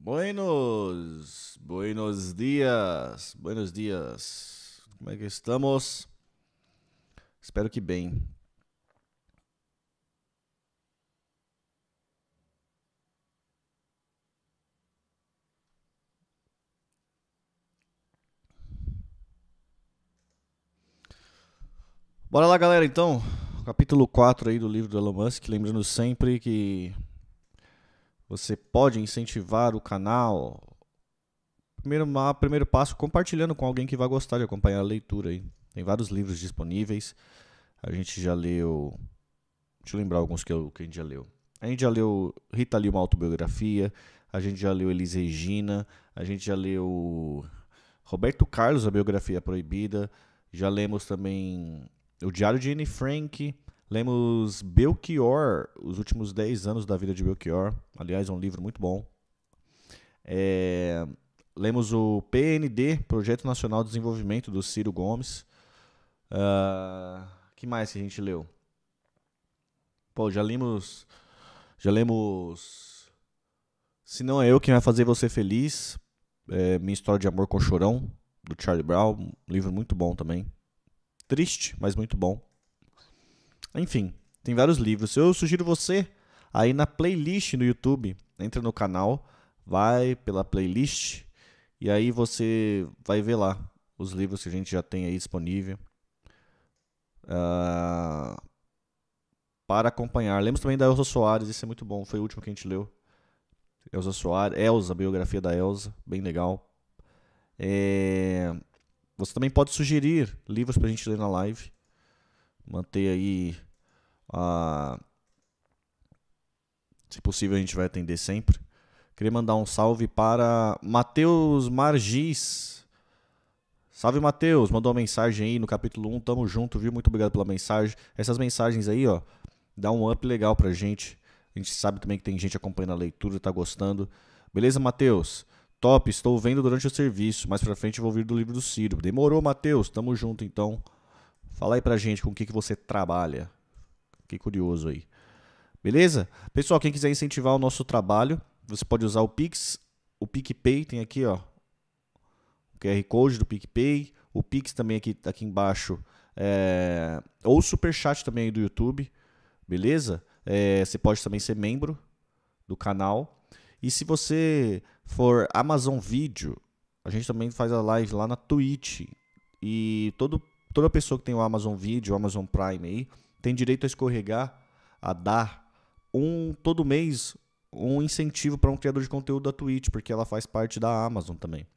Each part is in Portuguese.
Buenos dias. Como é que estamos? Espero que bem. Bora lá, galera, então. Capítulo 4 aí do livro do Elon Musk. Lembrando sempre que você pode incentivar o canal. Primeiro passo, compartilhando com alguém que vai gostar de acompanhar a leitura aí. Tem vários livros disponíveis. A gente já leu. Deixa eu lembrar alguns que a gente já leu. A gente já leu Rita Lee, uma autobiografia. A gente já leu Elis Regina. A gente já leu Roberto Carlos, a biografia proibida. Já lemos também o Diário de Anne Frank. Lemos Belchior, os últimos 10 anos da vida de Belchior. Aliás, é um livro muito bom. Lemos o PND, Projeto Nacional de Desenvolvimento, do Ciro Gomes. Que mais que a gente leu? Pô, já lemos Se Não É Eu Quem Vai Fazer Você Feliz, Minha História de Amor com Chorão, do Charlie Brown, um livro muito bom também. Triste, mas muito bom. Enfim, tem vários livros. Eu sugiro você aí na playlist no YouTube, entra no canal, vai pela playlist e aí você vai ver lá os livros que a gente já tem aí disponível para acompanhar. Lemos também da Elza Soares, esse é muito bom, foi o último que a gente leu. Elza Soares, a biografia da Elza, bem legal. Você também pode sugerir livros pra gente ler na live. Manter aí se possível a gente vai atender sempre. Queria mandar um salve para Matheus Margis. Salve, Matheus, mandou uma mensagem aí no capítulo 1, tamo junto, viu? Muito obrigado pela mensagem. Essas mensagens aí, ó, dá um up legal pra gente. A gente sabe também que tem gente acompanhando a leitura, tá gostando. Beleza, Matheus? Top, estou vendo durante o serviço. Mais pra frente eu vou ouvir do livro do Ciro. Demorou, Matheus, tamo junto então. Fala aí pra gente com o que você trabalha. Fiquei curioso aí. Beleza? Pessoal, quem quiser incentivar o nosso trabalho, você pode usar o Pix, o PicPay, tem aqui, ó, o QR Code do PicPay, o Pix também aqui embaixo, ou o Superchat também aí do YouTube, beleza? Você pode também ser membro do canal. E se você for Amazon Video, a gente também faz a live lá na Twitch. E toda pessoa que tem o Amazon Video, o Amazon Prime aí, tem direito a escorregar, a dar todo mês um incentivo para um criador de conteúdo da Twitch, porque ela faz parte da Amazon também.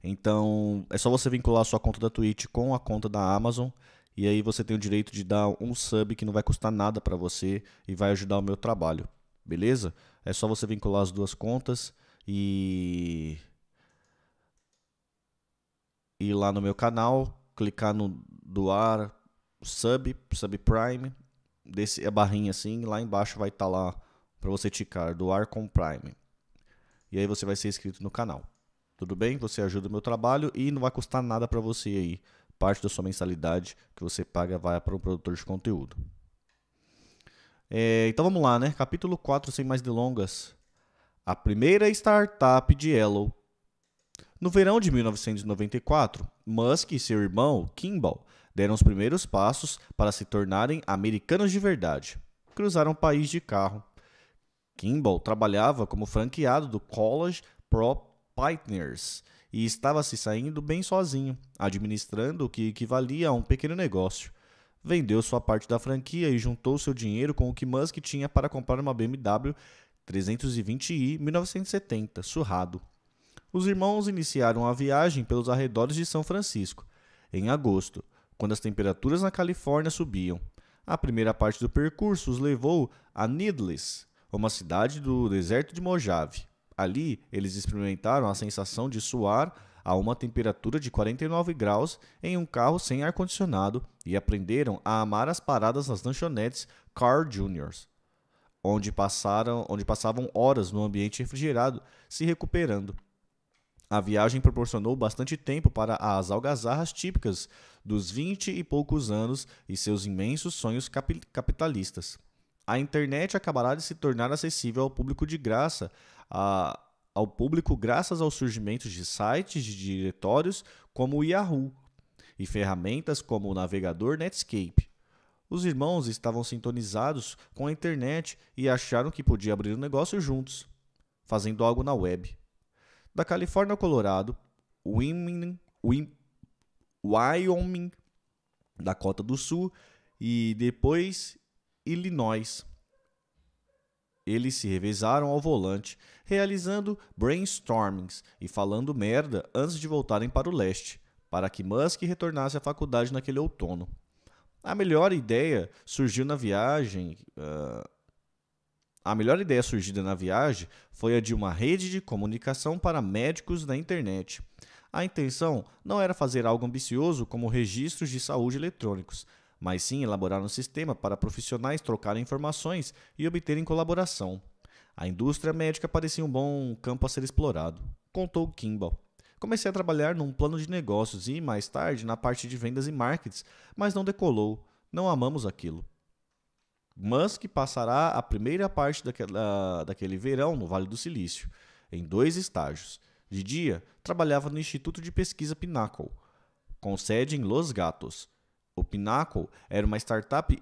Então, é só você vincular a sua conta da Twitch com a conta da Amazon, e aí você tem o direito de dar um sub que não vai custar nada para você e vai ajudar o meu trabalho, beleza? É só você vincular as duas contas e ir lá no meu canal, clicar no doar sub Prime, desce a barrinha assim, lá embaixo vai estar lá para você ticar, doar com Prime. E aí você vai ser inscrito no canal. Tudo bem? Você ajuda o meu trabalho e não vai custar nada para você aí. Parte da sua mensalidade que você paga vai para um produtor de conteúdo. Então vamos lá, né? Capítulo 4, sem mais delongas. A primeira startup de Elon. No verão de 1994, Musk e seu irmão, Kimball, deram os primeiros passos para se tornarem americanos de verdade. Cruzaram o país de carro. Kimball trabalhava como franqueado do College Proprietors e estava se saindo bem sozinho, administrando o que equivalia a um pequeno negócio. Vendeu sua parte da franquia e juntou seu dinheiro com o que Musk tinha para comprar uma BMW 320i 1970, surrado. Os irmãos iniciaram a viagem pelos arredores de São Francisco, em agosto, quando as temperaturas na Califórnia subiam. A primeira parte do percurso os levou a Needless, uma cidade do deserto de Mojave. Ali, eles experimentaram a sensação de suar a uma temperatura de 49 graus em um carro sem ar-condicionado e aprenderam a amar as paradas nas lanchonetes Carl Jr., onde passavam horas no ambiente refrigerado, se recuperando. A viagem proporcionou bastante tempo para as algazarras típicas dos 20 e poucos anos e seus imensos sonhos capitalistas. A internet acabará de se tornar acessível ao público de graça ao público graças ao surgimento de sites de diretórios como o Yahoo e ferramentas como o navegador Netscape. Os irmãos estavam sintonizados com a internet e acharam que podia abrir um negócio juntos, fazendo algo na web. Da Califórnia ao Colorado, Wyoming, Dakota do Sul e depois Illinois. Eles se revezaram ao volante, realizando brainstormings e falando merda antes de voltarem para o leste, para que Musk retornasse à faculdade naquele outono. A melhor ideia surgida na viagem foi a de uma rede de comunicação para médicos na internet. A intenção não era fazer algo ambicioso como registros de saúde eletrônicos, mas sim elaborar um sistema para profissionais trocarem informações e obterem colaboração. A indústria médica parecia um bom campo a ser explorado, contou Kimball. Comecei a trabalhar num plano de negócios e, mais tarde, na parte de vendas e marketing, mas não decolou. Não amamos aquilo. Musk passará a primeira parte daquele verão no Vale do Silício, em 2 estágios. De dia, trabalhava no Instituto de Pesquisa Pinnacle, com sede em Los Gatos. O Pinnacle era uma startup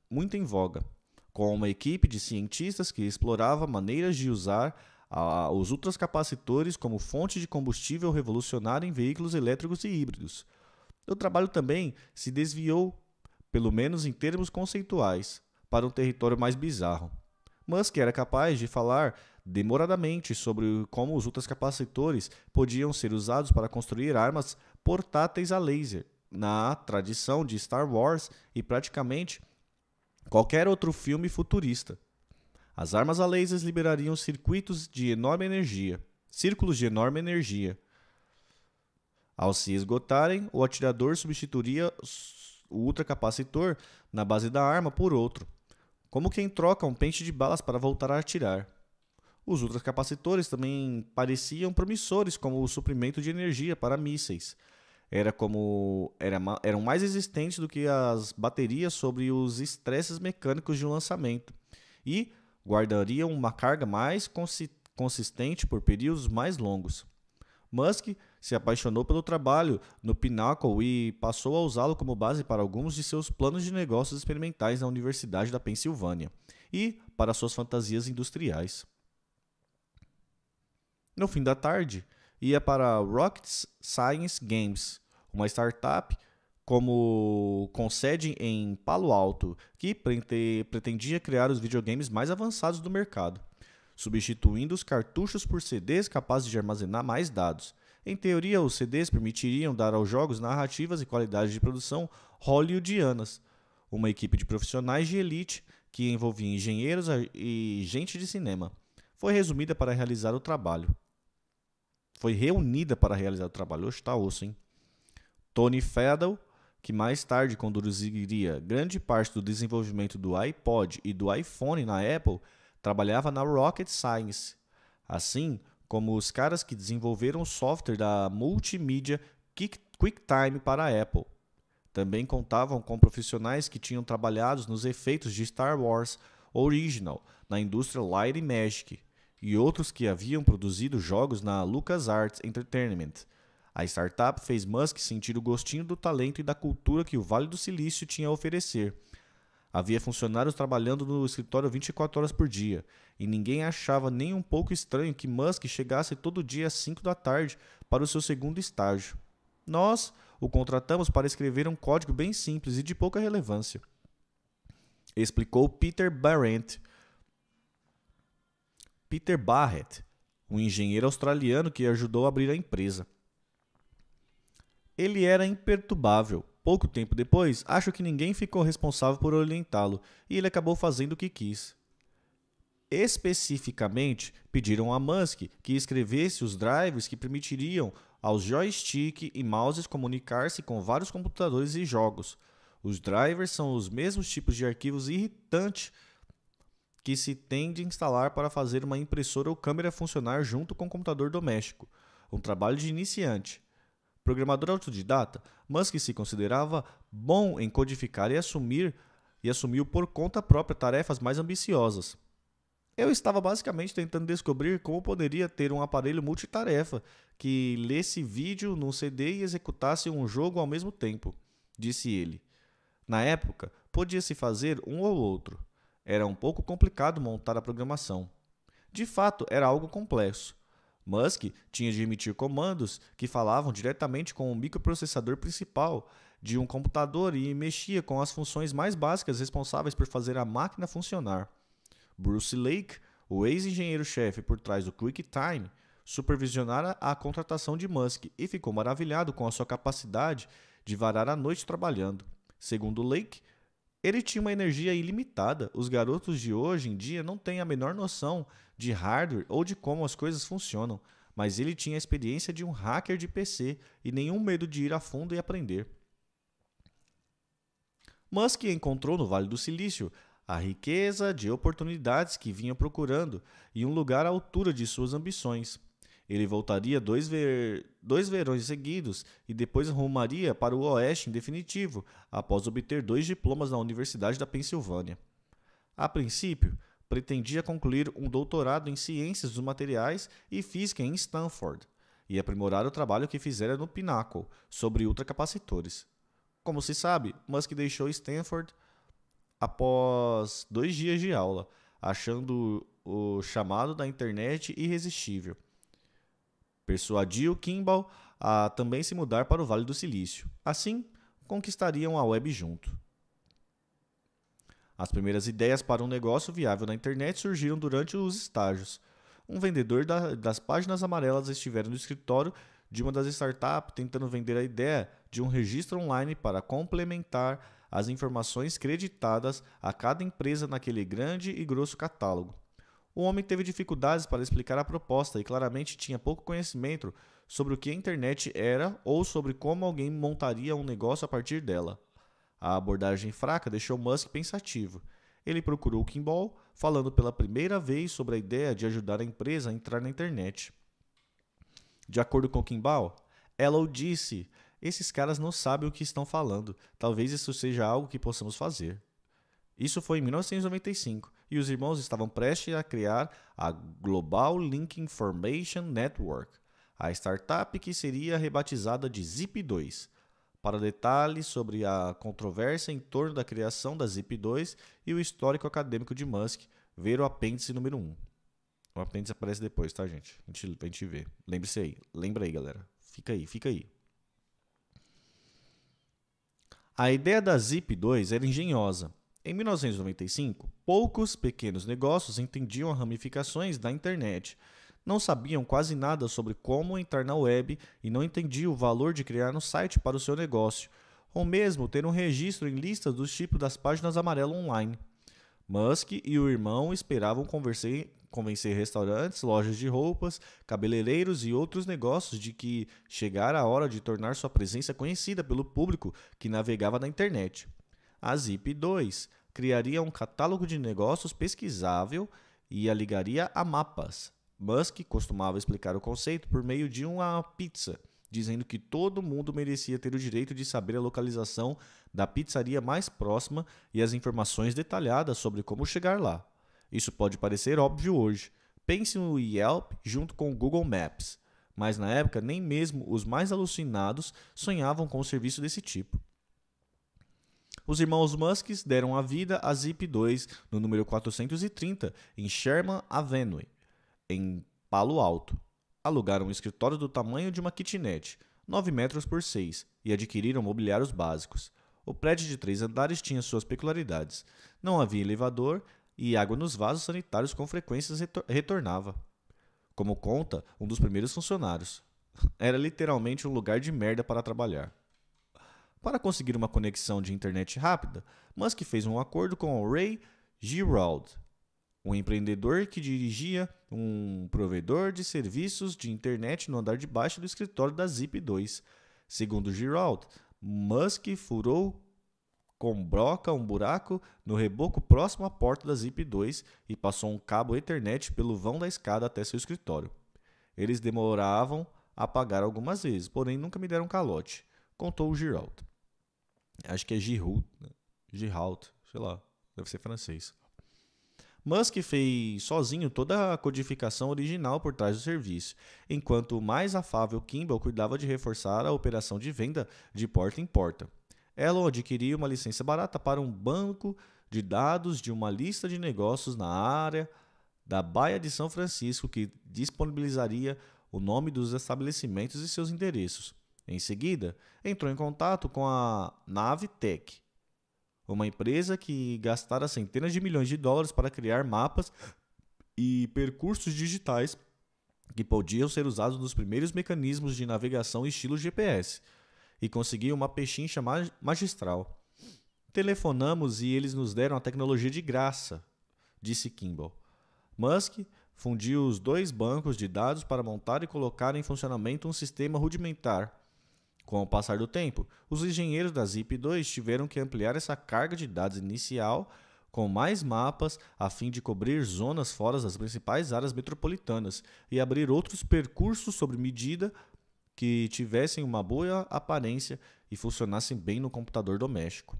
muito em voga, com uma equipe de cientistas que explorava maneiras de usar os ultracapacitores como fonte de combustível revolucionária em veículos elétricos e híbridos. O trabalho também se desviou, pelo menos em termos conceituais, para um território mais bizarro. Musk era capaz de falar demoradamente sobre como os ultracapacitores podiam ser usados para construir armas portáteis a laser, na tradição de Star Wars e praticamente qualquer outro filme futurista. As armas a lasers liberariam círculos de enorme energia. Ao se esgotarem, o atirador substituiria o ultracapacitor na base da arma por outro, como quem troca um pente de balas para voltar a atirar. Os ultracapacitores também pareciam promissores como o suprimento de energia para mísseis. Eram mais resistentes do que as baterias sobre os estresses mecânicos de um lançamento e guardariam uma carga mais consistente por períodos mais longos. Musk se apaixonou pelo trabalho no Pinnacle e passou a usá-lo como base para alguns de seus planos de negócios experimentais na Universidade da Pensilvânia e para suas fantasias industriais. No fim da tarde, ia para a Rocket Science Games, uma startup com sede em Palo Alto, que pretendia criar os videogames mais avançados do mercado, substituindo os cartuchos por CDs capazes de armazenar mais dados. Em teoria, os CDs permitiriam dar aos jogos narrativas e qualidade de produção hollywoodianas. Uma equipe de profissionais de elite, que envolvia engenheiros e gente de cinema, foi reunida para realizar o trabalho. Hoje tá osso, hein? Tony Fadell, que mais tarde conduziria grande parte do desenvolvimento do iPod e do iPhone na Apple, trabalhava na Rocket Science, assim como os caras que desenvolveram o software da multimídia QuickTime para a Apple. Também contavam com profissionais que tinham trabalhado nos efeitos de Star Wars Original na indústria Light and Magic e outros que haviam produzido jogos na LucasArts Entertainment. A startup fez Musk sentir o gostinho do talento e da cultura que o Vale do Silício tinha a oferecer. Havia funcionários trabalhando no escritório 24 horas por dia, e ninguém achava nem um pouco estranho que Musk chegasse todo dia às 5 da tarde para o seu segundo estágio. Nós o contratamos para escrever um código bem simples e de pouca relevância, explicou Peter Barrett, um engenheiro australiano que ajudou a abrir a empresa. Ele era imperturbável. Pouco tempo depois, acho que ninguém ficou responsável por orientá-lo e ele acabou fazendo o que quis. Especificamente, pediram a Musk que escrevesse os drivers que permitiriam aos joystick e mouses comunicar-se com vários computadores e jogos. Os drivers são os mesmos tipos de arquivos irritantes que se tem de instalar para fazer uma impressora ou câmera funcionar junto com um computador doméstico. Um trabalho de iniciante. Programador autodidata, Musk se considerava bom em codificar e assumiu por conta própria tarefas mais ambiciosas. Eu estava basicamente tentando descobrir como poderia ter um aparelho multitarefa que lesse vídeo num CD e executasse um jogo ao mesmo tempo, disse ele. Na época, podia-se fazer um ou outro. Era um pouco complicado montar a programação. De fato, era algo complexo. Musk tinha de emitir comandos que falavam diretamente com o microprocessador principal de um computador e mexia com as funções mais básicas responsáveis por fazer a máquina funcionar. Bruce Lake, o ex-engenheiro-chefe por trás do QuickTime, supervisionara a contratação de Musk e ficou maravilhado com a sua capacidade de varar a noite trabalhando. Segundo Lake, ele tinha uma energia ilimitada. Os garotos de hoje em dia não têm a menor noção de hardware ou de como as coisas funcionam, mas ele tinha a experiência de um hacker de PC e nenhum medo de ir a fundo e aprender. Musk encontrou no Vale do Silício a riqueza de oportunidades que vinha procurando e um lugar à altura de suas ambições. Ele voltaria dois verões seguidos e depois rumaria para o Oeste em definitivo, após obter 2 diplomas na Universidade da Pensilvânia. A princípio, pretendia concluir um doutorado em Ciências dos Materiais e Física em Stanford e aprimorar o trabalho que fizera no Pinnacle sobre ultracapacitores. Como se sabe, Musk deixou Stanford após 2 dias de aula, achando o chamado da internet irresistível. Persuadiu Kimball a também se mudar para o Vale do Silício. Assim, conquistariam a web junto. As primeiras ideias para um negócio viável na internet surgiram durante os estágios. Um vendedor das páginas amarelas estivera no escritório de uma das startups tentando vender a ideia de um registro online para complementar as informações creditadas a cada empresa naquele grande e grosso catálogo. O homem teve dificuldades para explicar a proposta e claramente tinha pouco conhecimento sobre o que a internet era ou sobre como alguém montaria um negócio a partir dela. A abordagem fraca deixou Musk pensativo. Ele procurou Kimball, falando pela primeira vez sobre a ideia de ajudar a empresa a entrar na internet. De acordo com Kimball, Ellow disse: "Esses caras não sabem o que estão falando. Talvez isso seja algo que possamos fazer." Isso foi em 1995 e os irmãos estavam prestes a criar a Global Link Information Network, a startup que seria rebatizada de Zip2. Para detalhes sobre a controvérsia em torno da criação da Zip2 e o histórico acadêmico de Musk, ver o apêndice número 1. O apêndice aparece depois, tá, gente? A gente vê. Lembre-se aí. Lembra aí, galera. Fica aí. A ideia da Zip2 era engenhosa. Em 1995, poucos pequenos negócios entendiam as ramificações da internet. Não sabiam quase nada sobre como entrar na web e não entendiam o valor de criar um site para o seu negócio, ou mesmo ter um registro em listas dos tipos das páginas amarelas online. Musk e o irmão esperavam convencer restaurantes, lojas de roupas, cabeleireiros e outros negócios de que chegara a hora de tornar sua presença conhecida pelo público que navegava na internet. A Zip2 criaria um catálogo de negócios pesquisável e a ligaria a mapas. Musk costumava explicar o conceito por meio de uma pizza, dizendo que todo mundo merecia ter o direito de saber a localização da pizzaria mais próxima e as informações detalhadas sobre como chegar lá. Isso pode parecer óbvio hoje. Pense no Yelp junto com o Google Maps, mas na época nem mesmo os mais alucinados sonhavam com um serviço desse tipo. Os irmãos Musk deram a vida à Zip2 no número 430, em Sherman Avenue, em Palo Alto. Alugaram um escritório do tamanho de uma kitnet, 9 metros por 6, e adquiriram mobiliários básicos. O prédio de 3 andares tinha suas peculiaridades. Não havia elevador e água nos vasos sanitários com frequência retornava. Como conta um dos primeiros funcionários. Era literalmente um lugar de merda para trabalhar. Para conseguir uma conexão de internet rápida, Musk fez um acordo com Ray Gerald, um empreendedor que dirigia um provedor de serviços de internet no andar de baixo do escritório da Zip2. Segundo Gerald, Musk furou com broca um buraco no reboco próximo à porta da Zip2 e passou um cabo Ethernet pelo vão da escada até seu escritório. Eles demoravam a pagar algumas vezes, porém nunca me deram calote, contou Gerald. Acho que é Giroud, sei lá, deve ser francês. Musk fez sozinho toda a codificação original por trás do serviço, enquanto o mais afável Kimball cuidava de reforçar a operação de venda de porta em porta. Elon adquiriu uma licença barata para um banco de dados de uma lista de negócios na área da Baía de São Francisco que disponibilizaria o nome dos estabelecimentos e seus endereços. Em seguida, entrou em contato com a Navitec, uma empresa que gastara centenas de milhões de dólares para criar mapas e percursos digitais que podiam ser usados nos primeiros mecanismos de navegação estilo GPS, e conseguiu uma pechincha magistral. Telefonamos e eles nos deram a tecnologia de graça, disse Kimball. Musk fundiu os dois bancos de dados para montar e colocar em funcionamento um sistema rudimentar. Com o passar do tempo, os engenheiros da Zip2 tiveram que ampliar essa carga de dados inicial com mais mapas a fim de cobrir zonas fora das principais áreas metropolitanas e abrir outros percursos sob medida que tivessem uma boa aparência e funcionassem bem no computador doméstico.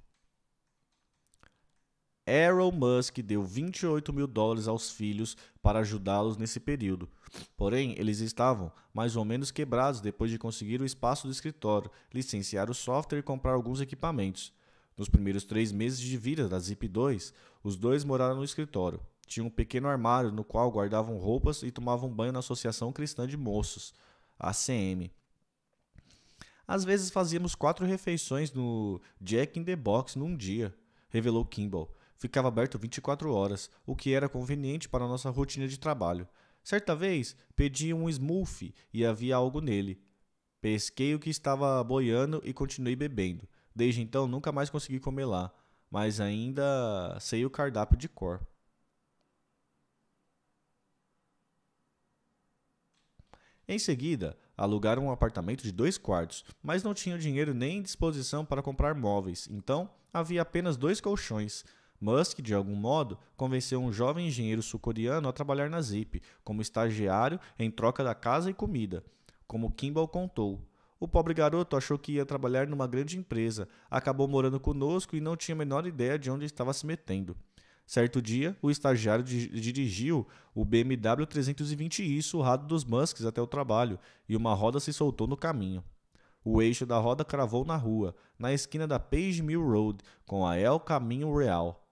Elon Musk deu $28 mil aos filhos para ajudá-los nesse período. Porém, eles estavam mais ou menos quebrados depois de conseguir o espaço do escritório, licenciar o software e comprar alguns equipamentos. Nos primeiros 3 meses de vida da Zip2, os dois moraram no escritório. Tinham um pequeno armário no qual guardavam roupas e tomavam banho na Associação Cristã de Moços, ACM. Às vezes fazíamos 4 refeições no Jack in the Box num dia, revelou Kimball. Ficava aberto 24 horas, o que era conveniente para a nossa rotina de trabalho. Certa vez, pedi um smoothie e havia algo nele. Pesquei o que estava boiando e continuei bebendo. Desde então, nunca mais consegui comer lá, mas ainda sei o cardápio de cor. Em seguida, alugaram um apartamento de 2 quartos, mas não tinham dinheiro nem disposição para comprar móveis, então havia apenas 2 colchões. Musk, de algum modo, convenceu um jovem engenheiro sul-coreano a trabalhar na Zip, como estagiário em troca da casa e comida. Como Kimball contou, o pobre garoto achou que ia trabalhar numa grande empresa, acabou morando conosco e não tinha a menor ideia de onde estava se metendo. Certo dia, o estagiário dirigiu o BMW 320i surrado dos Musks até o trabalho e uma roda se soltou no caminho. O eixo da roda cravou na rua, na esquina da Page Mill Road, com a El Caminho Real,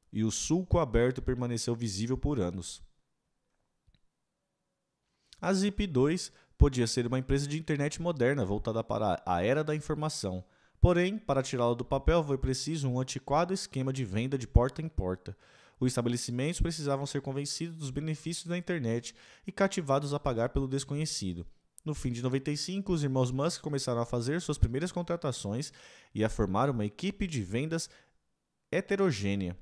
e o sulco aberto permaneceu visível por anos. A Zip2 podia ser uma empresa de internet moderna voltada para a era da informação. Porém, para tirá-la do papel foi preciso um antiquado esquema de venda de porta em porta. Os estabelecimentos precisavam ser convencidos dos benefícios da internet e cativados a pagar pelo desconhecido. No fim de 95, os irmãos Musk começaram a fazer suas primeiras contratações e a formar uma equipe de vendas heterogênea.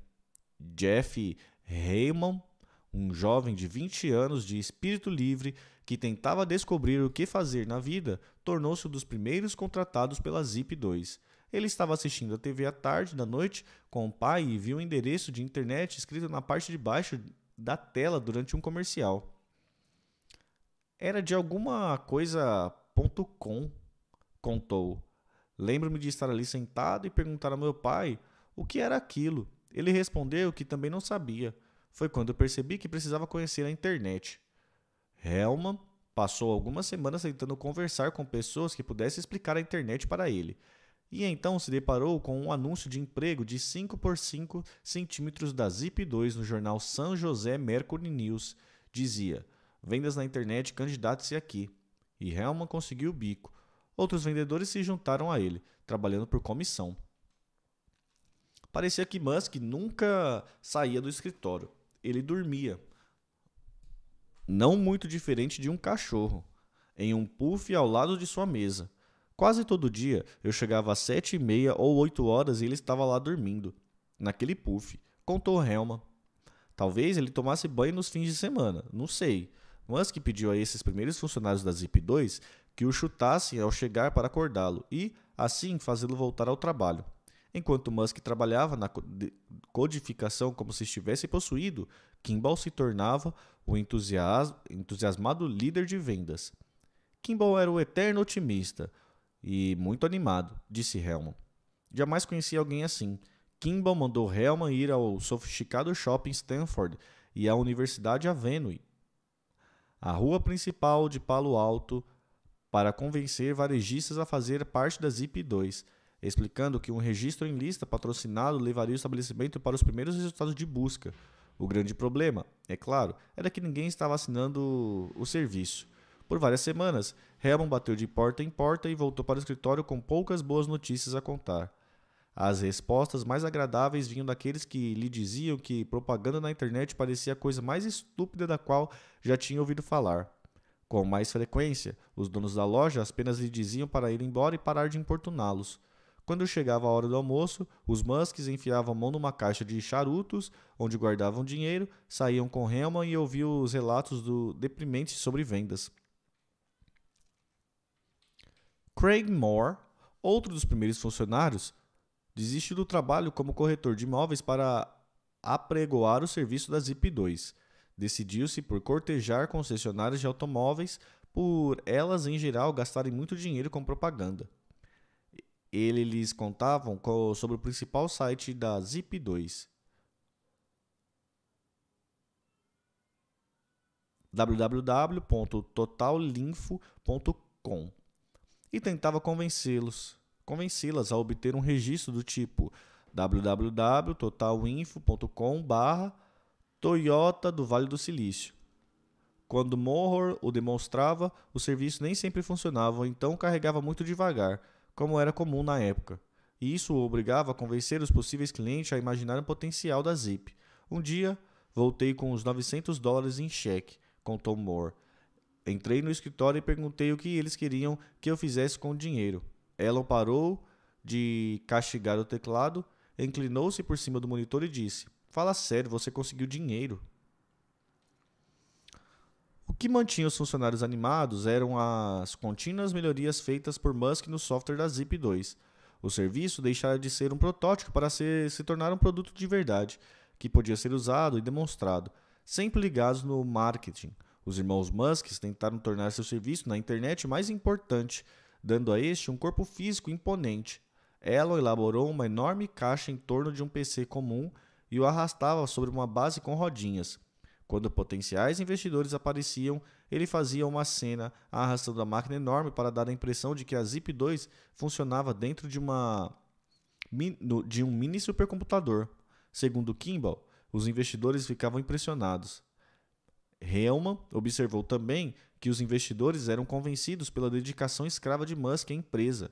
Jeff Heyman, um jovem de 20 anos de espírito livre que tentava descobrir o que fazer na vida, tornou-se um dos primeiros contratados pela Zip2. Ele estava assistindo a TV à tarde da noite com o pai e viu um endereço de internet escrito na parte de baixo da tela durante um comercial. Era de alguma coisa.com, contou. Lembro-me de estar ali sentado e perguntar ao meu pai o que era aquilo. Ele respondeu que também não sabia. Foi quando eu percebi que precisava conhecer a internet. Hellman passou algumas semanas tentando conversar com pessoas que pudessem explicar a internet para ele. E então se deparou com um anúncio de emprego de 5 por 5 centímetros da Zip2 no jornal San José Mercury News. Dizia: vendas na internet, candidate-se aqui. E Hellman conseguiu o bico. Outros vendedores se juntaram a ele, trabalhando por comissão. Parecia que Musk nunca saía do escritório. Ele dormia. Não muito diferente de um cachorro, em um puff ao lado de sua mesa. Quase todo dia eu chegava às 7h30 ou 8 horas e ele estava lá dormindo, naquele puff, contou Hellman. Talvez ele tomasse banho nos fins de semana, não sei. Musk pediu a esses primeiros funcionários da Zip2 que o chutassem ao chegar para acordá-lo e, assim, fazê-lo voltar ao trabalho. Enquanto Musk trabalhava na codificação como se estivesse possuído, Kimball se tornava o entusiasmado líder de vendas. Kimball era o eterno otimista e muito animado, disse Hellman. Jamais conheci alguém assim. Kimball mandou Hellman ir ao sofisticado shopping Stanford e a Universidade Avenue, a rua principal de Palo Alto, para convencer varejistas a fazer parte da Zip2, explicando que um registro em lista patrocinado levaria o estabelecimento para os primeiros resultados de busca. O grande problema, é claro, era que ninguém estava assinando o serviço. Por várias semanas, Hellman bateu de porta em porta e voltou para o escritório com poucas boas notícias a contar. As respostas mais agradáveis vinham daqueles que lhe diziam que propaganda na internet parecia a coisa mais estúpida da qual já tinha ouvido falar. Com mais frequência, os donos da loja apenas lhe diziam para ir embora e parar de importuná-los. Quando chegava a hora do almoço, os Musks enfiavam a mão numa caixa de charutos, onde guardavam dinheiro, saíam com Hellman e ouviam os relatos deprimentes sobre vendas. Craig Moore, outro dos primeiros funcionários, desistiu do trabalho como corretor de imóveis para apregoar o serviço da Zip2. Decidiu-se por cortejar concessionárias de automóveis, por elas, em geral, gastarem muito dinheiro com propaganda. Ele lhes contavam sobre o principal site da Zip2, www.totalinfo.com, e tentava convencê-las a obter um registro do tipo www.totalinfo.com/Toyota do Vale do Silício. Quando Moore o demonstrava, o serviço nem sempre funcionava, então carregava muito devagar, como era comum na época. E isso o obrigava a convencer os possíveis clientes a imaginar o potencial da Zip. Um dia, voltei com uns $900 em cheque, contou Moore. Entrei no escritório e perguntei o que eles queriam que eu fizesse com o dinheiro. Ellen parou de castigar o teclado, inclinou-se por cima do monitor e disse: "Fala sério, você conseguiu dinheiro." O que mantinha os funcionários animados eram as contínuas melhorias feitas por Musk no software da Zip2. O serviço deixara de ser um protótipo para se tornar um produto de verdade, que podia ser usado e demonstrado, sempre ligados no marketing. Os irmãos Musk tentaram tornar seu serviço na internet mais importante, dando a este um corpo físico imponente. Ellen elaborou uma enorme caixa em torno de um PC comum e o arrastava sobre uma base com rodinhas. Quando potenciais investidores apareciam, ele fazia uma cena arrastando a máquina enorme para dar a impressão de que a Zip2 funcionava dentro de um mini supercomputador. Segundo Kimball, os investidores ficavam impressionados. Hellman observou também que os investidores eram convencidos pela dedicação escrava de Musk à empresa.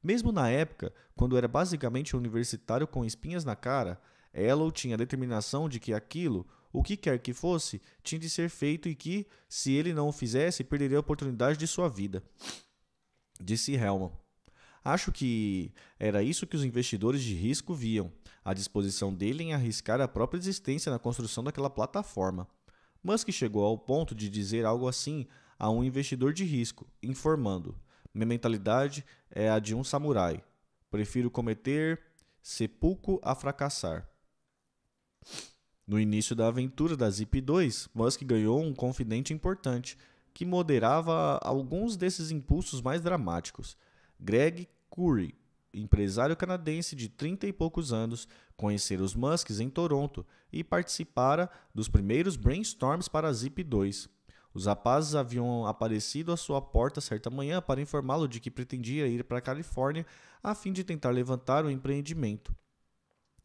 Mesmo na época, quando era basicamente um universitário com espinhas na cara, Ellen tinha a determinação de que aquilo, o que quer que fosse, tinha de ser feito e que, se ele não o fizesse, perderia a oportunidade de sua vida. Disse Hellman. Acho que era isso que os investidores de risco viam, a disposição dele em arriscar a própria existência na construção daquela plataforma. Musk chegou ao ponto de dizer algo assim a um investidor de risco, informando: "Minha mentalidade é a de um samurai. Prefiro cometer seppuku a fracassar." No início da aventura da Zip2, Musk ganhou um confidente importante, que moderava alguns desses impulsos mais dramáticos. Greg Curry, empresário canadense de 30 e poucos anos, conhecera os Musks em Toronto e participara dos primeiros brainstorms para a Zip2. Os rapazes haviam aparecido à sua porta certa manhã para informá-lo de que pretendia ir para a Califórnia a fim de tentar levantar o empreendimento.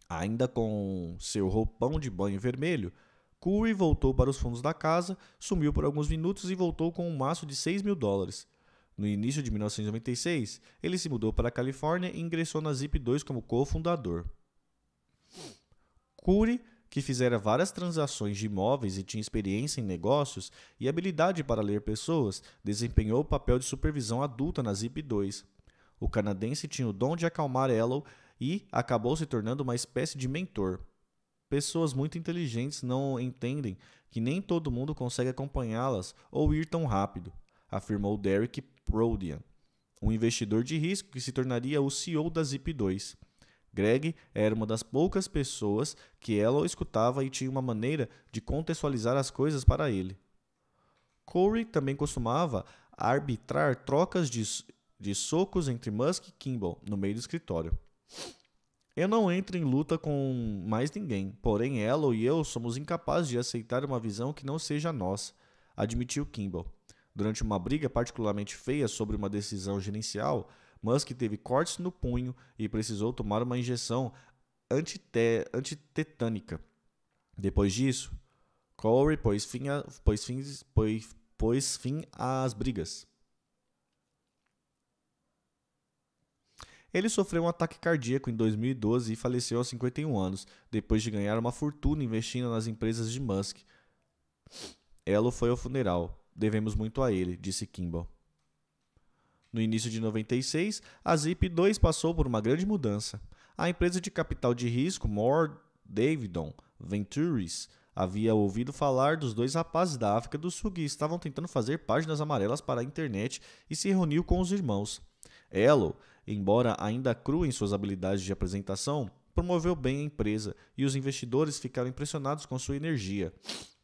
Ainda com seu roupão de banho vermelho, Curry voltou para os fundos da casa, sumiu por alguns minutos e voltou com um maço de $6.000. No início de 1996, ele se mudou para a Califórnia e ingressou na Zip2 como cofundador. Curry, que fizera várias transações de imóveis e tinha experiência em negócios e habilidade para ler pessoas, desempenhou o papel de supervisão adulta na Zip2. O canadense tinha o dom de acalmar Ellen e acabou se tornando uma espécie de mentor. Pessoas muito inteligentes não entendem que nem todo mundo consegue acompanhá-las ou ir tão rápido, afirmou Derek Prodian, um investidor de risco que se tornaria o CEO da Zip2. Greg era uma das poucas pessoas que ela escutava e tinha uma maneira de contextualizar as coisas para ele. Curry também costumava arbitrar trocas de socos entre Musk e Kimball no meio do escritório. Eu não entro em luta com mais ninguém, porém Elo e eu somos incapazes de aceitar uma visão que não seja a nossa, admitiu Kimball. Durante uma briga particularmente feia sobre uma decisão gerencial, Musk teve cortes no punho e precisou tomar uma injeção antitetânica. Depois disso, Corey pôs fim às brigas. Ele sofreu um ataque cardíaco em 2012 e faleceu aos 51 anos, depois de ganhar uma fortuna investindo nas empresas de Musk. Elo foi ao funeral. Devemos muito a ele, disse Kimball. No início de 96, a Zip2 passou por uma grande mudança. A empresa de capital de risco Moore Davidon Ventures havia ouvido falar dos dois rapazes da África do Sul que estavam tentando fazer páginas amarelas para a internet e se reuniu com os irmãos. Elo, embora ainda cru em suas habilidades de apresentação, promoveu bem a empresa e os investidores ficaram impressionados com sua energia.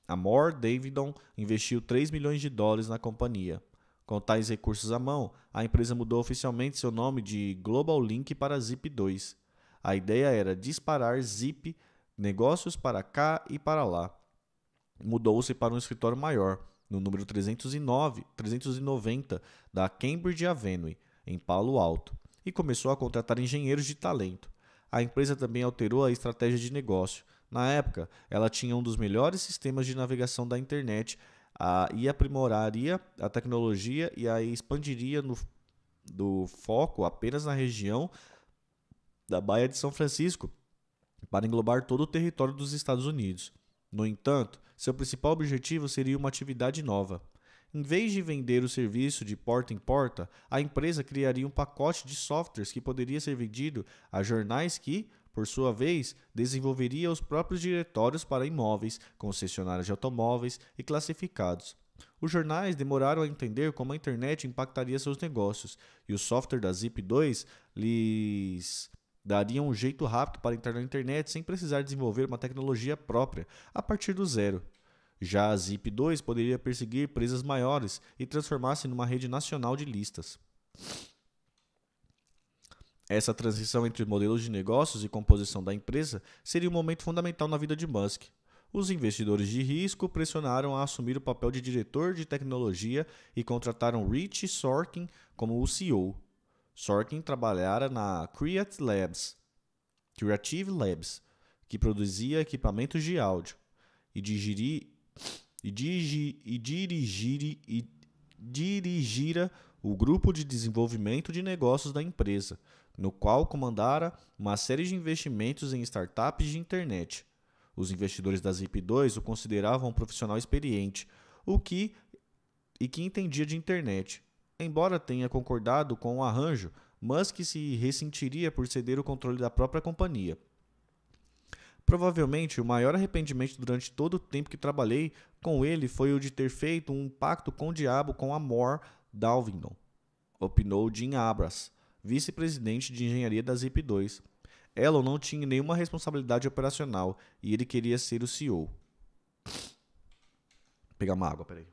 A Moore Davidon investiu 3 milhões de dólares na companhia. Com tais recursos à mão, a empresa mudou oficialmente seu nome de Global Link para Zip2. A ideia era disparar Zip, negócios para cá e para lá. Mudou-se para um escritório maior, no número 390 da Cambridge Avenue, em Palo Alto, e começou a contratar engenheiros de talento. A empresa também alterou a estratégia de negócio. Na época, ela tinha um dos melhores sistemas de navegação da internet e aprimoraria a tecnologia e a expandiria do foco apenas na região da Baía de São Francisco para englobar todo o território dos Estados Unidos. No entanto, seu principal objetivo seria uma atividade nova. Em vez de vender o serviço de porta em porta, a empresa criaria um pacote de softwares que poderia ser vendido a jornais que, por sua vez, desenvolveria os próprios diretórios para imóveis, concessionárias de automóveis e classificados. Os jornais demoraram a entender como a internet impactaria seus negócios, e o software da Zip2 lhes daria um jeito rápido para entrar na internet sem precisar desenvolver uma tecnologia própria a partir do zero. Já a Zip2 poderia perseguir presas maiores e transformar-se numa rede nacional de listas. Essa transição entre modelos de negócios e composição da empresa seria um momento fundamental na vida de Musk. Os investidores de risco pressionaram a assumir o papel de diretor de tecnologia e contrataram Rich Sorkin como o CEO. Sorkin trabalhara na Creative Labs, que produzia equipamentos de áudio, e dirigira o grupo de desenvolvimento de negócios da empresa, no qual comandara uma série de investimentos em startups de internet. Os investidores da Zip2 o consideravam um profissional experiente, que entendia de internet. Embora tenha concordado com o arranjo, Musk se ressentiria por ceder o controle da própria companhia. Provavelmente, o maior arrependimento durante todo o tempo que trabalhei com ele foi o de ter feito um pacto com o diabo com a Moore Davidon, opinou Jim Abras, vice-presidente de engenharia da Zip2. Elon não tinha nenhuma responsabilidade operacional e ele queria ser o CEO. Vou pegar uma água, peraí.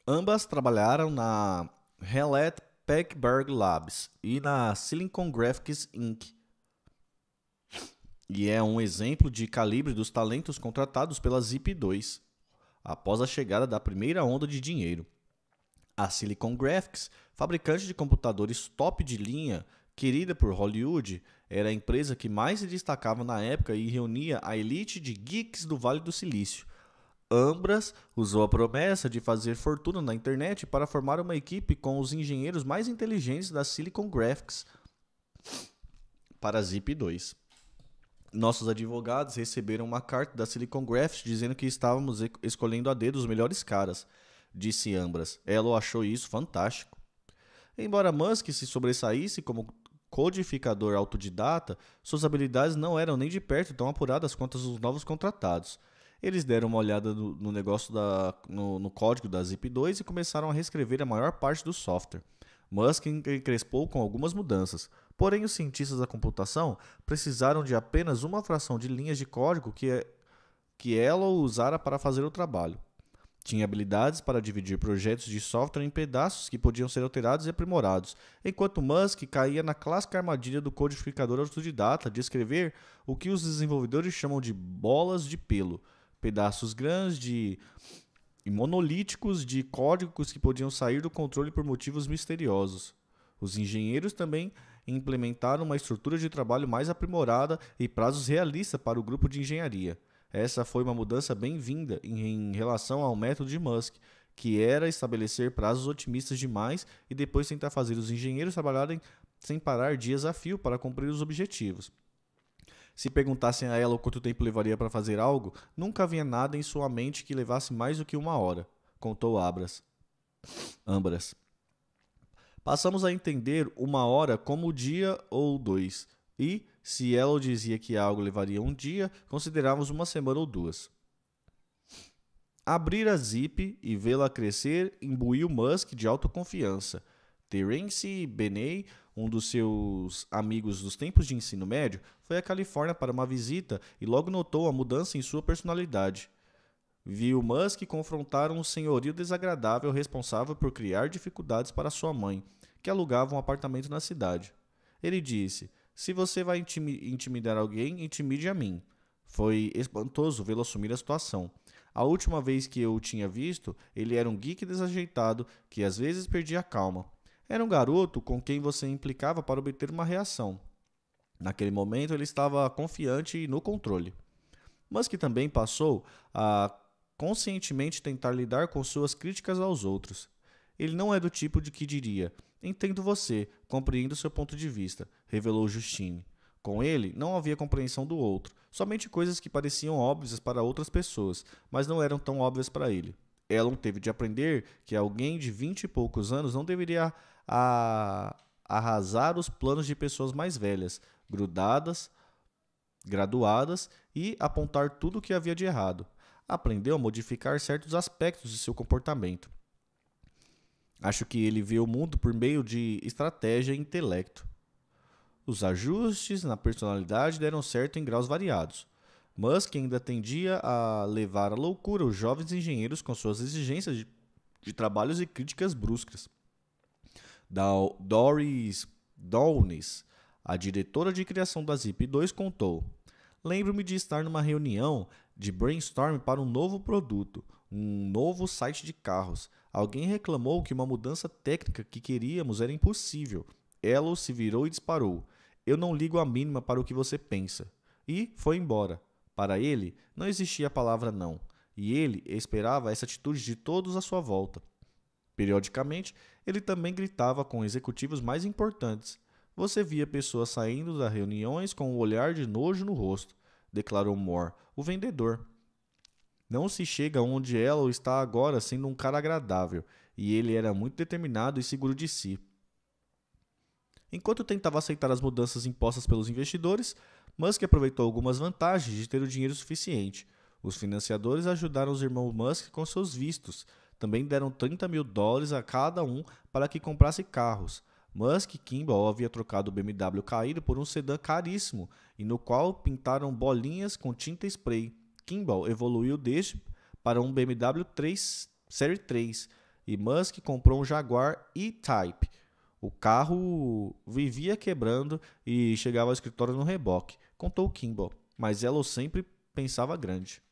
Ambas trabalharam na Hewlett-Packard Labs e na Silicon Graphics Inc. E é um exemplo de calibre dos talentos contratados pela Zip2 após a chegada da primeira onda de dinheiro. A Silicon Graphics, fabricante de computadores top de linha, querida por Hollywood, era a empresa que mais se destacava na época e reunia a elite de geeks do Vale do Silício. Ambras usou a promessa de fazer fortuna na internet para formar uma equipe com os engenheiros mais inteligentes da Silicon Graphics para a Zip2. Nossos advogados receberam uma carta da Silicon Graphics dizendo que estávamos escolhendo a dedo os melhores caras, disse Ambras. Elo achou isso fantástico. Embora Musk se sobressaísse como codificador autodidata, suas habilidades não eram nem de perto tão apuradas quanto as dos novos contratados. Eles deram uma olhada no negócio no código da Zip2 e começaram a reescrever a maior parte do software. Musk encrespou com algumas mudanças, porém os cientistas da computação precisaram de apenas uma fração de linhas de código que ela usara para fazer o trabalho. Tinha habilidades para dividir projetos de software em pedaços que podiam ser alterados e aprimorados, enquanto Musk caía na clássica armadilha do codificador autodidata de escrever o que os desenvolvedores chamam de bolas de pelo, pedaços grandes e monolíticos de códigos que podiam sair do controle por motivos misteriosos. Os engenheiros também implementaram uma estrutura de trabalho mais aprimorada e prazos realistas para o grupo de engenharia. Essa foi uma mudança bem-vinda em relação ao método de Musk, que era estabelecer prazos otimistas demais e depois tentar fazer os engenheiros trabalharem sem parar dias a fio para cumprir os objetivos. Se perguntassem a ela quanto tempo levaria para fazer algo, nunca havia nada em sua mente que levasse mais do que 1 hora, contou Ambras. Passamos a entender 1 hora como dia ou 2, e, se ela dizia que algo levaria um dia, considerávamos 1 semana ou 2. Abrir a Zip e vê-la crescer imbuiu Musk de autoconfiança. Terence Benney, um dos seus amigos dos tempos de ensino médio, foi à Califórnia para uma visita e logo notou a mudança em sua personalidade. Viu Musk confrontar um senhorio desagradável responsável por criar dificuldades para sua mãe, que alugava um apartamento na cidade. Ele disse: "Se você vai intimidar alguém, intimide a mim." Foi espantoso vê-lo assumir a situação. A última vez que eu o tinha visto, ele era um geek desajeitado que às vezes perdia a calma. Era um garoto com quem você implicava para obter uma reação. Naquele momento, ele estava confiante e no controle. Musk também passou a conscientemente tentar lidar com suas críticas aos outros. Ele não é do tipo de que diria: "Entendo você, compreendo seu ponto de vista", revelou Justine. Com ele, não havia compreensão do outro, somente coisas que pareciam óbvias para outras pessoas, mas não eram tão óbvias para ele. Elon teve de aprender que alguém de 20 e poucos anos não deveria arrasar os planos de pessoas mais velhas, graduadas e apontar tudo o que havia de errado. Aprendeu a modificar certos aspectos de seu comportamento. Acho que ele vê o mundo por meio de estratégia e intelecto. Os ajustes na personalidade deram certo em graus variados. Musk ainda tendia a levar à loucura os jovens engenheiros com suas exigências de trabalhos e críticas bruscas. Doris Downes, a diretora de criação da Zip2, contou: "Lembro-me de estar numa reunião de brainstorm para um novo produto, um novo site de carros. Alguém reclamou que uma mudança técnica que queríamos era impossível. Elo se virou e disparou: 'Eu não ligo a mínima para o que você pensa.' E foi embora. Para ele, não existia a palavra não, e ele esperava essa atitude de todos à sua volta. Periodicamente, ele também gritava com executivos mais importantes. Você via pessoas saindo das reuniões com um olhar de nojo no rosto", declarou Moore, o vendedor. "Não se chega onde ela está agora sendo um cara agradável, e ele era muito determinado e seguro de si." Enquanto tentava aceitar as mudanças impostas pelos investidores, Musk aproveitou algumas vantagens de ter o dinheiro suficiente. Os financiadores ajudaram os irmãos Musk com seus vistos. Também deram $30.000 a cada um para que comprasse carros. Musk e Kimball havia trocado o BMW caído por um sedã caríssimo e no qual pintaram bolinhas com tinta spray. Kimball evoluiu deste para um BMW Série 3 e Musk comprou um Jaguar E-Type. O carro vivia quebrando e chegava ao escritório no reboque, contou Kimball, mas ela sempre pensava grande.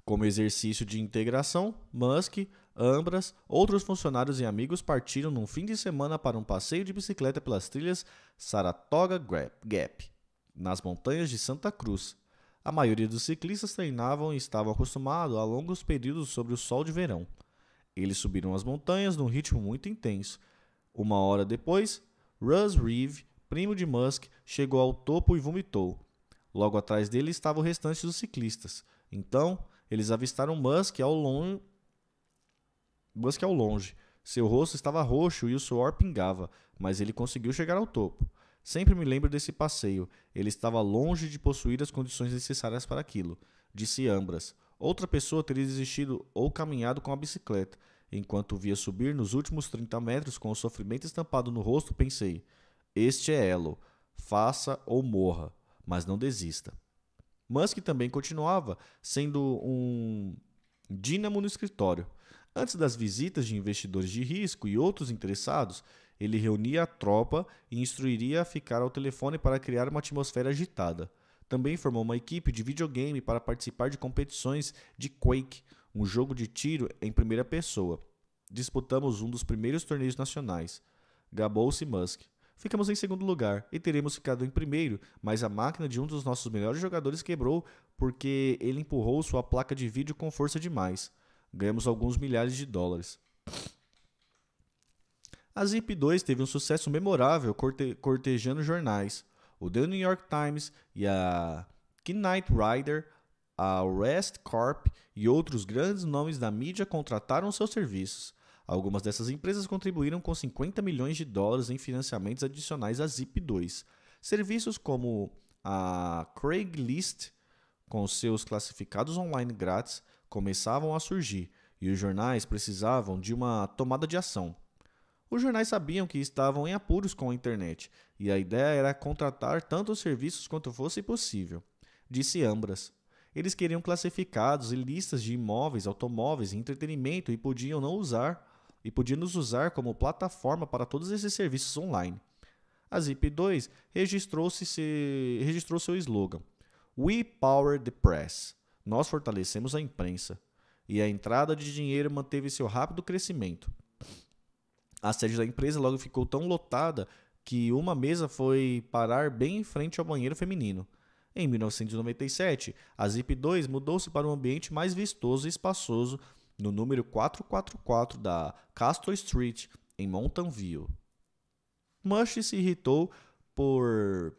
Como exercício de integração, Musk, Ambras, outros funcionários e amigos partiram num fim de semana para um passeio de bicicleta pelas trilhas Saratoga Gap, nas montanhas de Santa Cruz. A maioria dos ciclistas treinavam e estavam acostumados a longos períodos sob o sol de verão. Eles subiram as montanhas num ritmo muito intenso. 1 hora depois, Russ Reeve, primo de Musk, chegou ao topo e vomitou. Logo atrás dele estava o restante dos ciclistas. Então, eles avistaram Musk ao longe. Seu rosto estava roxo e o suor pingava, mas ele conseguiu chegar ao topo. Sempre me lembro desse passeio. Ele estava longe de possuir as condições necessárias para aquilo, disse Ambras. Outra pessoa teria desistido ou caminhado com a bicicleta. Enquanto o via subir nos últimos 30 metros com o sofrimento estampado no rosto, pensei: este é Elo. Faça ou morra, mas não desista. Musk também continuava sendo um dínamo no escritório. Antes das visitas de investidores de risco e outros interessados, ele reunia a tropa e instruiria a ficar ao telefone para criar uma atmosfera agitada. Também formou uma equipe de videogame para participar de competições de Quake, um jogo de tiro em primeira pessoa. Disputamos um dos primeiros torneios nacionais. Gabou-se Musk. Ficamos em segundo lugar e teremos ficado em primeiro, mas a máquina de um dos nossos melhores jogadores quebrou porque ele empurrou sua placa de vídeo com força demais. Ganhamos alguns milhares de dólares. A Zip2 teve um sucesso memorável cortejando jornais. O The New York Times e a Knight Ridder, a Rest Corp e outros grandes nomes da mídia contrataram seus serviços. Algumas dessas empresas contribuíram com 50 milhões de dólares em financiamentos adicionais à Zip2. Serviços como a Craigslist, com seus classificados online grátis, começavam a surgir e os jornais precisavam de uma tomada de ação. Os jornais sabiam que estavam em apuros com a internet e a ideia era contratar tantos serviços quanto fosse possível, disse Ambras. Eles queriam classificados e listas de imóveis, automóveis e entretenimento e podiam nos usar como plataforma para todos esses serviços online. A Zip2 registrou seu slogan: We Power the Press. Nós fortalecemos a imprensa. E a entrada de dinheiro manteve seu rápido crescimento. A sede da empresa logo ficou tão lotada que uma mesa foi parar bem em frente ao banheiro feminino. Em 1997, a Zip2 mudou-se para um ambiente mais vistoso e espaçoso no número 444 da Castro Street, em Mountain View. Musk se irritou por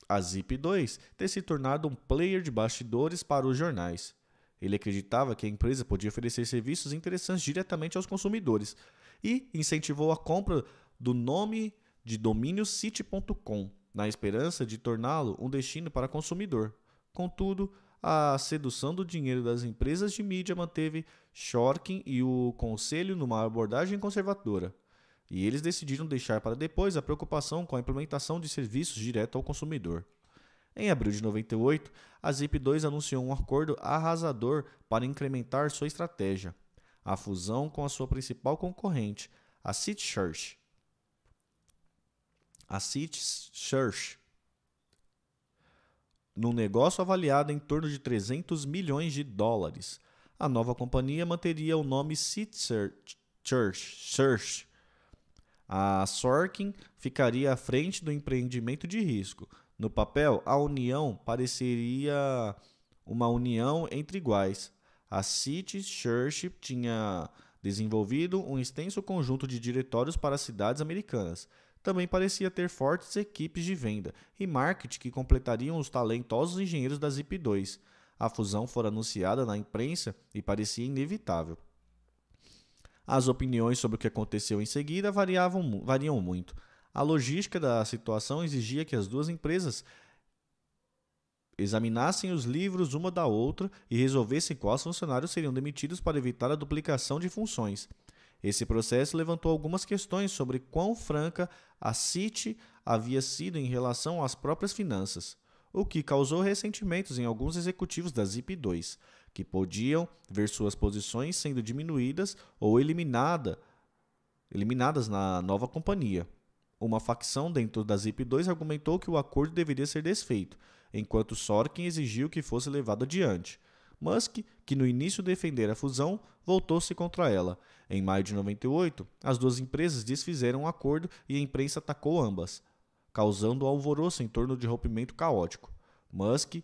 a Zip2 ter se tornado um player de bastidores para os jornais. Ele acreditava que a empresa podia oferecer serviços interessantes diretamente aos consumidores e incentivou a compra do nome de domínio City.com, na esperança de torná-lo um destino para consumidor. Contudo, a sedução do dinheiro das empresas de mídia manteve Shorkin e o conselho numa abordagem conservadora, e eles decidiram deixar para depois a preocupação com a implementação de serviços direto ao consumidor. Em abril de 98, a Zip2 anunciou um acordo arrasador para incrementar sua estratégia, a fusão com a sua principal concorrente, a CitySearch. Num negócio avaliado em torno de 300 milhões de dólares. A nova companhia manteria o nome CitySearch. A Sorkin ficaria à frente do empreendimento de risco. No papel, a união pareceria uma união entre iguais. A CitySearch tinha desenvolvido um extenso conjunto de diretórios para cidades americanas. Também parecia ter fortes equipes de venda e marketing que completariam os talentosos engenheiros da Zip2. A fusão fora anunciada na imprensa e parecia inevitável. As opiniões sobre o que aconteceu em seguida variam muito. A logística da situação exigia que as duas empresas examinassem os livros uma da outra e resolvessem quais funcionários seriam demitidos para evitar a duplicação de funções. Esse processo levantou algumas questões sobre quão franca a City havia sido em relação às próprias finanças, o que causou ressentimentos em alguns executivos da Zip2, que podiam ver suas posições sendo diminuídas ou eliminadas na nova companhia. Uma facção dentro da Zip2 argumentou que o acordo deveria ser desfeito, enquanto Sorkin exigiu que fosse levado adiante. Musk, que no início defendera a fusão, voltou-se contra ela. Em maio de 98, as duas empresas desfizeram um acordo e a imprensa atacou ambas, causando alvoroço em torno de rompimento caótico. Musk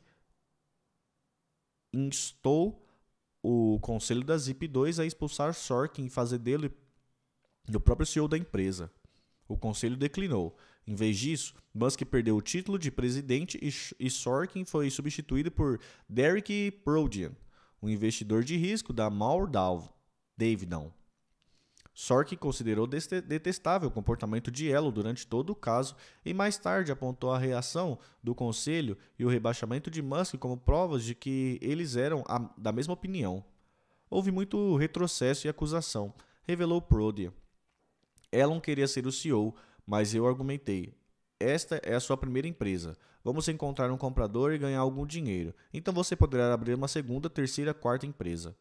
instou o conselho da Zip2 a expulsar Sorkin e fazer dele o próprio CEO da empresa. O conselho declinou. Em vez disso, Musk perdeu o título de presidente e Sorkin foi substituído por Derek Prodian, um investidor de risco da Moore Davidon. Sorkin considerou detestável o comportamento de Elon durante todo o caso e mais tarde apontou a reação do conselho e o rebaixamento de Musk como provas de que eles eram da mesma opinião. Houve muito retrocesso e acusação, revelou Prodian. Elon queria ser o CEO, mas eu argumentei. Esta é a sua primeira empresa. Vamos encontrar um comprador e ganhar algum dinheiro. Então você poderá abrir uma segunda, terceira, quarta empresa.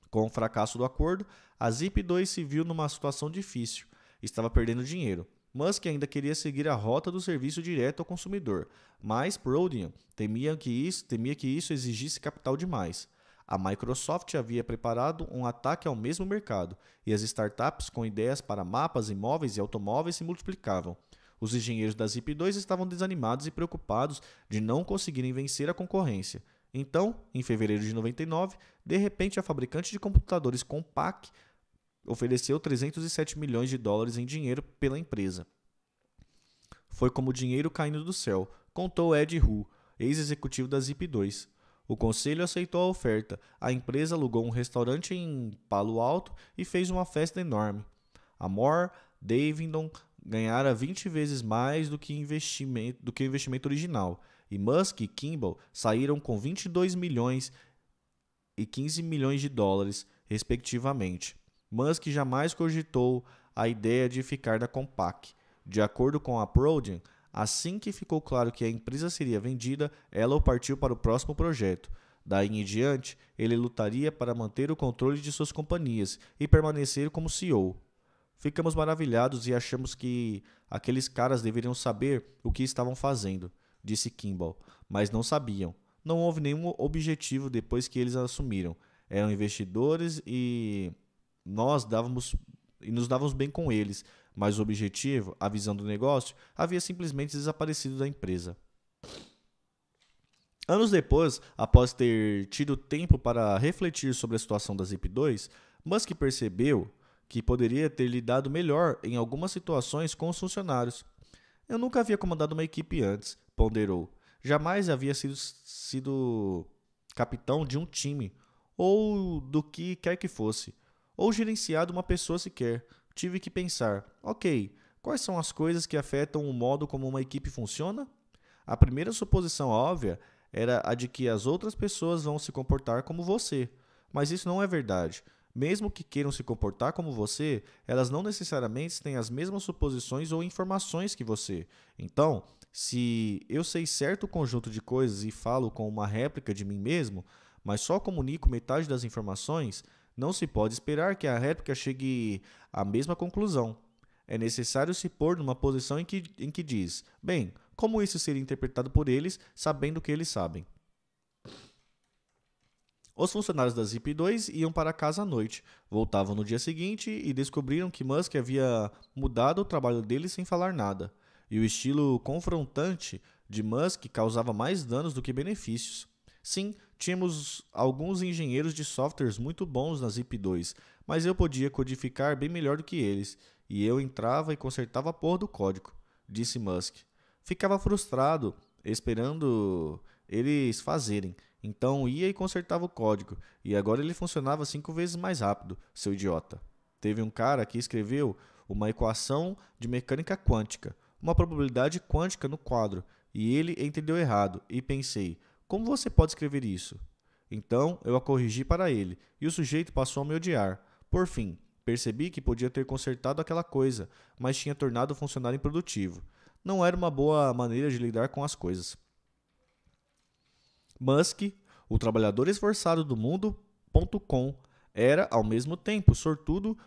Com o fracasso do acordo, a Zip2 se viu numa situação difícil. Estava perdendo dinheiro. Musk ainda queria seguir a rota do serviço direto ao consumidor, mas Prodian temia que isso exigisse capital demais. A Microsoft havia preparado um ataque ao mesmo mercado, e as startups com ideias para mapas, imóveis e automóveis se multiplicavam. Os engenheiros da Zip2 estavam desanimados e preocupados de não conseguirem vencer a concorrência. Então, em fevereiro de 99, de repente a fabricante de computadores Compaq ofereceu 307 milhões de dólares em dinheiro pela empresa. Foi como dinheiro caindo do céu, contou Ed Hu, ex-executivo da Zip2. O conselho aceitou a oferta. A empresa alugou um restaurante em Palo Alto e fez uma festa enorme. Amor Davidson ganhara 20 vezes mais do que o investimento original, e Musk e Kimball saíram com 22 milhões e 15 milhões de dólares, respectivamente. Musk jamais cogitou a ideia de ficar na Compaq. De acordo com a Prodian, assim que ficou claro que a empresa seria vendida, Elon partiu para o próximo projeto. Daí em diante, ele lutaria para manter o controle de suas companhias e permanecer como CEO. Ficamos maravilhados e achamos que aqueles caras deveriam saber o que estavam fazendo, disse Kimball, mas não sabiam. Não houve nenhum objetivo depois que eles assumiram. Eram investidores e nos dávamos bem com eles, mas o objetivo, a visão do negócio, havia simplesmente desaparecido da empresa. Anos depois, após ter tido tempo para refletir sobre a situação da Zip2, Musk percebeu que poderia ter lidado melhor em algumas situações com os funcionários. Eu nunca havia comandado uma equipe antes, ponderou. Jamais havia sido capitão de um time, ou do que quer que fosse, ou gerenciado uma pessoa sequer. Tive que pensar, ok, quais são as coisas que afetam o modo como uma equipe funciona? A primeira suposição óbvia era a de que as outras pessoas vão se comportar como você, mas isso não é verdade. Mesmo que queiram se comportar como você, elas não necessariamente têm as mesmas suposições ou informações que você. Então, se eu sei certo conjunto de coisas e falo com uma réplica de mim mesmo, mas só comunico metade das informações, não se pode esperar que a réplica chegue à mesma conclusão. É necessário se pôr numa posição em que diz, bem, como isso seria interpretado por eles, sabendo o que eles sabem? Os funcionários da Zip2 iam para casa à noite, voltavam no dia seguinte e descobriram que Musk havia mudado o trabalho deles sem falar nada. E o estilo confrontante de Musk causava mais danos do que benefícios. Sim, tínhamos alguns engenheiros de softwares muito bons na Zip2, mas eu podia codificar bem melhor do que eles, e eu entrava e consertava a porra do código, disse Musk. Ficava frustrado, esperando eles fazerem. Então ia e consertava o código, e agora ele funcionava 5 vezes mais rápido, seu idiota. Teve um cara que escreveu uma equação de mecânica quântica, uma probabilidade quântica no quadro, e ele entendeu errado, e pensei, como você pode escrever isso? Então eu a corrigi para ele, e o sujeito passou a me odiar. Por fim, percebi que podia ter consertado aquela coisa, mas tinha tornado o funcionário improdutivo. Não era uma boa maneira de lidar com as coisas. Musk, o trabalhador esforçado do mundo.com, era, ao mesmo tempo, sortudo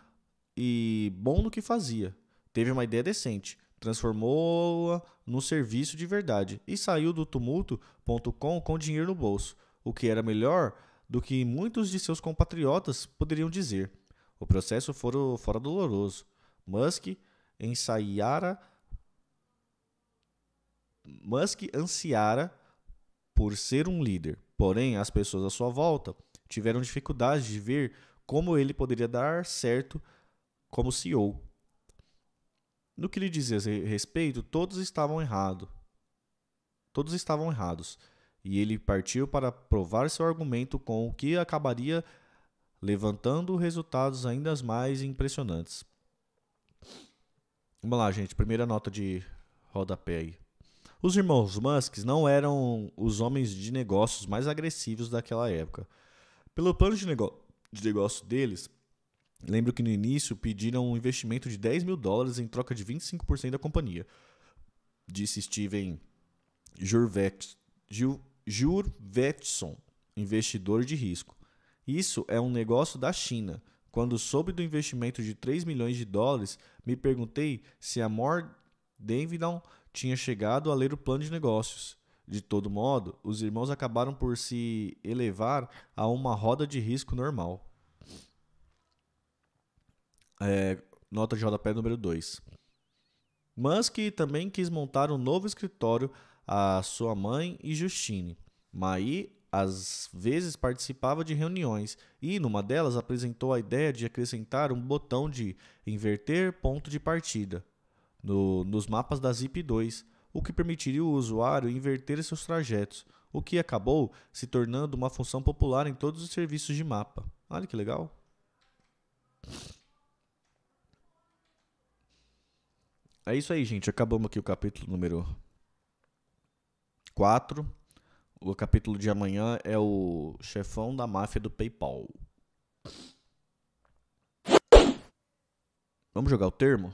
e bom no que fazia. Teve uma ideia decente, transformou-a num serviço de verdade e saiu do tumulto.com com dinheiro no bolso, o que era melhor do que muitos de seus compatriotas poderiam dizer. O processo fora doloroso. Musk ansiara por ser um líder. Porém, as pessoas à sua volta tiveram dificuldade de ver como ele poderia dar certo como CEO. No que lhe dizia respeito, todos estavam errados. E ele partiu para provar seu argumento com o que acabaria levantando resultados ainda mais impressionantes. Vamos lá, gente. Primeira nota de rodapé aí. Os irmãos Musk não eram os homens de negócios mais agressivos daquela época. Pelo plano de negócio deles, lembro que no início pediram um investimento de $10.000 em troca de 25% da companhia, disse Steven Jurvetson, investidor de risco. Isso é um negócio da China. Quando soube do investimento de $3 milhões, me perguntei se a Moore Davidson tinha chegado a ler o plano de negócios. De todo modo, os irmãos acabaram por se elevar a uma roda de risco normal. Nota de rodapé número 2. Musk também quis montar um novo escritório a sua mãe e Justine. Mai às vezes participava de reuniões e, numa delas, apresentou a ideia de acrescentar um botão de inverter ponto de partida nos mapas da Zip2, o que permitiria o usuário inverter seus trajetos, o que acabou se tornando uma função popular em todos os serviços de mapa. Olha que legal! É isso aí, gente. Acabamos aqui o capítulo número 4. O capítulo de amanhã é o chefão da máfia do PayPal. Vamos jogar o termo?